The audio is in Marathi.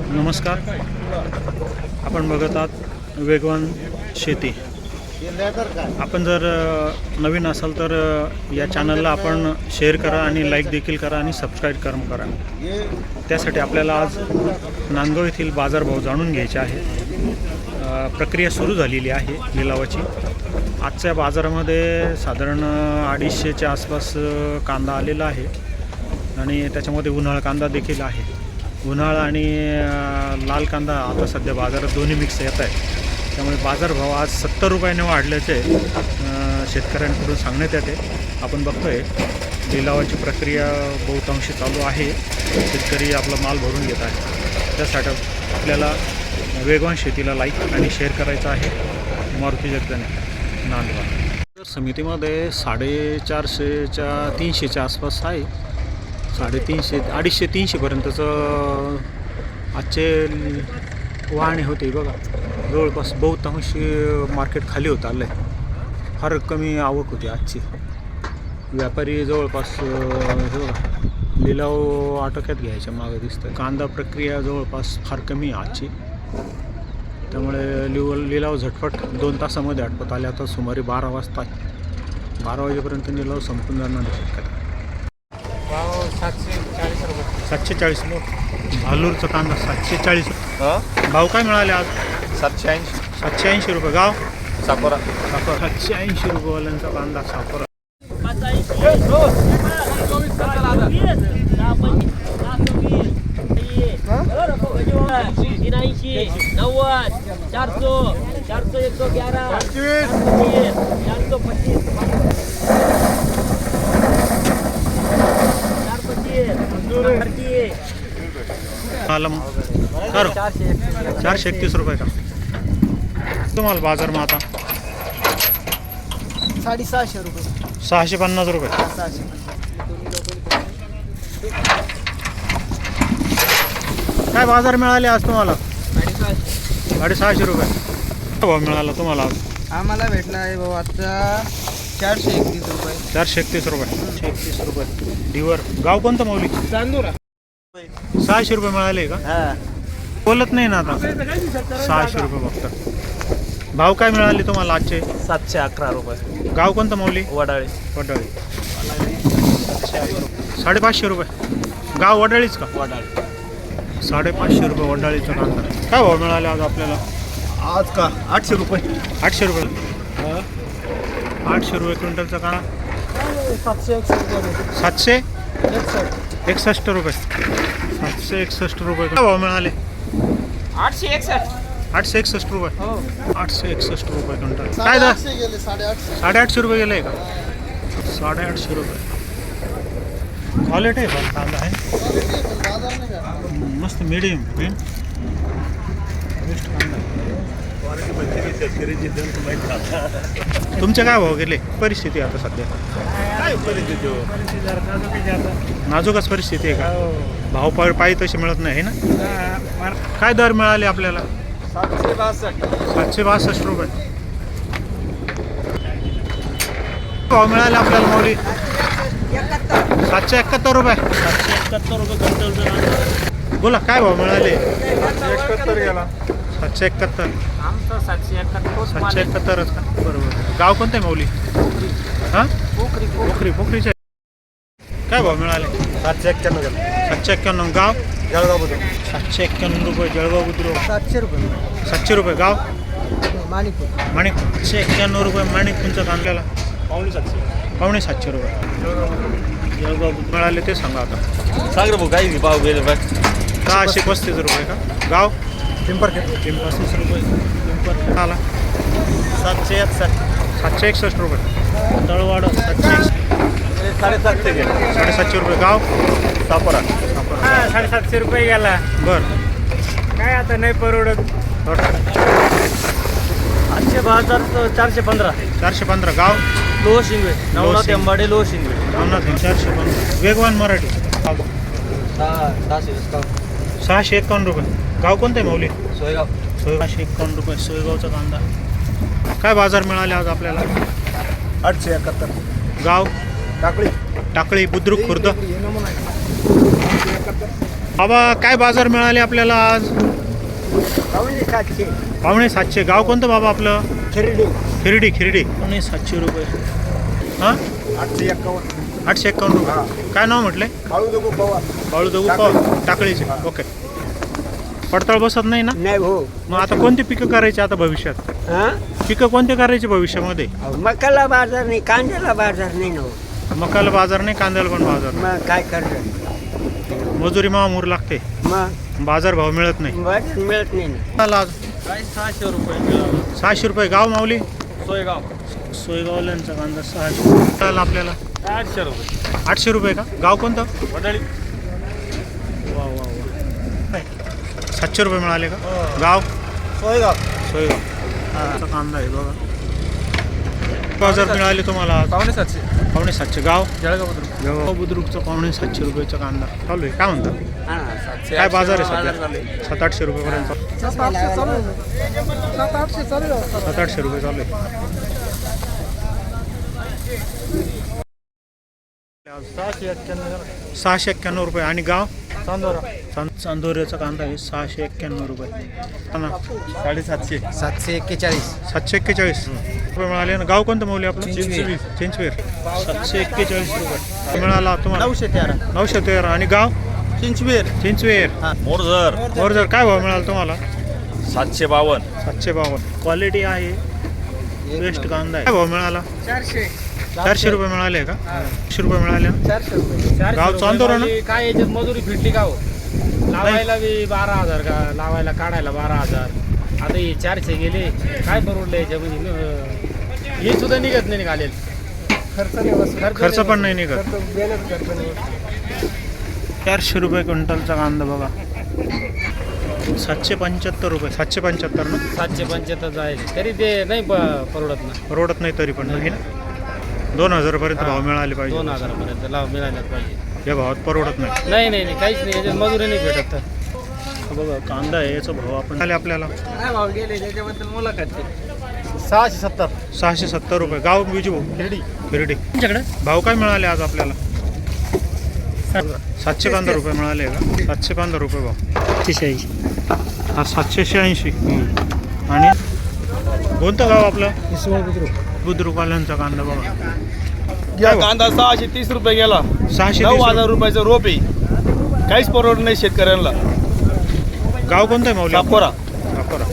नमस्कार. आपण बघत आहात वेगवान शेती. आपण जर नवीन असाल तर या चॅनलला आपण शेअर करा आणि लाईक देखील करा आणि सबस्क्राईब करा. त्यासाठी आपल्याला आज नांदगाव येथील बाजारभाव जाणून घ्यायचे आहे. प्रक्रिया सुरू झालेली आहे लिलावाची. आजच्या बाजारामध्ये साधारण 250च्या आसपास कांदा आलेला आहे आणि त्याच्यामध्ये उन्हाळा कांदा देखील आहे. उन्हाळा आणि लाल कांदा आता सध्या बाजारात दोन्ही मिक्स येत आहे. त्यामुळे बाजारभाव आज 70 रुपयाने वाढल्याचे शेतकऱ्यांकडून सांगण्यात येते. आपण बघतोय लिलावाची प्रक्रिया बहुतांशी चालू आहे. शेतकरी आपला माल भरून घेत आहे. त्यासाठी आपल्याला वेगवान शेतीला लाईक आणि शेअर करायचं आहे. मारुती जगदाने नांदगाव समितीमध्ये 450च्या 300च्या आसपास आहे. 350, 250, 300पर्यंतचं आजचे वाहने होते. बघा जवळपास बहुतांशी मार्केट खाली होत आलं आहे. फार कमी आवक होती आजची. व्यापारी जवळपास लिलाव आटोक्यात घ्यायच्या मागं दिसतं. कांदा प्रक्रिया जवळपास फार कमी आहे आजची. त्यामुळे लिलाव झटपट 2 तासामध्ये आटपत आले. आता सुमारे 12 वाजता 12 वाजेपर्यंत लिलाव संपून जाणार आहे. 740 भालूरचा कांदा 740. भाव काय मिळाले आज? 780 रुपये. गाव साकोरा. 780 रुपयेवाल्यांचा कांदा साकोरा. आलम कर 431 रुपये का तुम्हाला बाजार मग आता? 650 रुपये. 650 रुपये. काय बाजार मिळाले आज तुम्हाला? 650 रुपये. भाव मिळाला तुम्हाला आज? आम्हाला भेटला आहे भाऊ आता 431 रुपये. 431 रुपये. 431 रुपये. डिवर. गाव कोणतं माऊली? चांदुरा. 600 रुपये मिळाले का? बोलत नाही ना आता. 600 रुपये फक्त. भाव काय मिळाले तुम्हाला आजचे? 711 रुपये. गाव कोणतं माऊली? वडाळी. 550 रुपये. गाव वडाळीच का? वडाळी. 550 रुपये वडाळीचा कांदा. काय भाव मिळाले आज आपल्याला? आज का 800 रुपये. 800 रुपये. 800 रुपये क्विंटलचा कांदा. 761 रुपये. 761 रुपये. काय भाव मिळाले? 861 रुपये. 861 रुपये क्विंटल. काय दर? 850 रुपये गेले का? 850 रुपये. क्वालिटी आहे पण कांदा आहे मस्त मीडियम बेस्ट कांदा. तुमचे काय भाव गेले? परिस्थिती आता सध्या नाजूकच परिस्थिती आहे का? भाव पाहिजे तसे मिळत नाही ना. काय दर मिळाले आपल्याला? 762 रुपये. भाव मिळाले आपल्याला माऊली? 771 रुपये. 771 रुपये क्विंटल. बोला काय भाव मिळाले? 771 गेला. 771. आमचं 771च का? बरोबर. गाव कोणतं आहे माऊली? हां पोखरीचे. काय भाव मिळाले? 791 गेला. 791. गाव जळगाव बुद्रुक. 791 रुपये. जळगाव बुद्रुक. 700 रुपये. 700 रुपये. गाव माणिकपूर. 791 रुपये माणिकपूरचा कांद्याला. 750 रुपये. जळगाव मिळाले ते सांगा आता. सांग रे भाऊ काही भाव गेले बाय. 635 रुपये का? गाव पिंपरखेड. 35 रुपये. पिंपरखेड आला. 761. 761 रुपये. तळवाड 761. 750 गेले. 750 रुपये. गाव साकोरा. 750 रुपये गेला. बरं. काय आता नाही परवडत. आजचे बाजार 415. 415. गाव लोह शिंगवे. नवनाथ अंबाडे लोह शिंगवे. नवनाथ 415. वेगवान मराठी. 651 रुपये. गाव कोणतं आहे माऊली? सोयगाव. 651 रुपये. सोयगावचा कांदा. काय बाजार मिळाले आज आपल्याला? 871. गाव टाकळी. टाकळी बुद्रुक खुर्द. बाबा काय बाजार मिळाले आपल्याला आज? 750. गाव कोणतं बाबा आपलं? खिरडी. 750 रुपये. हां 851 रुपये. काय नाव म्हटले? बाळू दगू पवार टाकळीचे. ओके. पडताळ बसत नाही ना? नाही हो. मग आता कोणती पिकं करायची आता भविष्यात? हा? पिकं कोणते करायचे भविष्यामध्ये? मकाला बाजार नाही, कांद्याला बाजार नाही ना हो. मकाला बाजार नाही, कांद्याला पण बाजार नाही. मग काय करणार? मजुरी महामूर लागते, मग बाजार भाव मिळत नाही. बाजार मिळत नाही ना. मला आज 600 रुपये. 600 रुपये. गाव माऊली? सोयगाव. सोयगावल्यांचा कांदा 600 आपल्याला. 800 रुपये. 800 रुपये का? गाव कोणतं? वडाळी. वा 700 रुपये मिळाले का? गाव सोयगाव. सोयगाव. कांदा आहे बघा. बाजार मिळाले तुम्हाला आज? 750. 750. गाव जळगाव बुद्रुक. जळगाव बुद्रुकचं 750 रुपयेचा कांदा चालू आहे. काय म्हणतात? हा. काय बाजार आहे सध्या? 700-800 रुपयेपर्यंत. 700 चालू आहे. 700-800 रुपये चालू आहे. 691 रुपये. आणि गाव? चांदोऱ्याचा कांदा आहे 691 रुपये. 750. 741. 741 रुपये मिळाले ना. गाव कोणतं मौली आपलं? चिंचवीर. 741 रुपये मिळाला तुम्हाला. 913. आणि गाव? चिंचवीर. मोरजर. काय भाव मिळाला तुम्हाला? 752. 752. क्वालिटी आहे, बेस्ट कांदा आहे. काय भाव मिळाला? 400 रुपये मिळाले का? 100 रुपये मिळाले ना? 400 रुपये. गाव चांदोरा ना? काय याच्यात मजुरी फिटली का हो? लावायला बी 12,000 का, लावायला काढायला 12,000. आता हे 400 गेले, काय परवडलं याच्यामध्ये? हे सुद्धा निघत नाही निघाले. खर्च पण नाही निघत. 400 रुपये क्विंटलचा कांदा बघा. 775 रुपये. 775 ना? 775 जायचे तरी ते नाही परवडत ना. परवडत नाही तरी पण नवीन 2000 पर्यंत भाव मिळाले पाहिजे. 2000 पर्यंत लाभ मिळायला पाहिजे. या भावात परवडत नाही. नाही काहीच नाही, याच्यात मजुरी नाही भेटत. हा बघा कांदा आहे, याचा भाव आपण आले आपल्याला काय भाव गेले त्याच्याबद्दल मुलाखत? 670. 670 रुपये. गाव विजू खिरडी. तुमच्याकडे भाव काय मिळाले आज आपल्याला? 715 रुपये मिळाले का? 715 रुपये भाव. 786. हा 786. आणि कोणतं गाव आपलं? बुद्रुकवाल्यांचा कांदा बघा. या कांदा 630 रुपये गेला. 630 9,000 रुपयाचं रोप आहे. काहीच परवडत नाही शेतकऱ्यांना. गाव कोणतं आहे माऊली? सापोरा. सापोरा.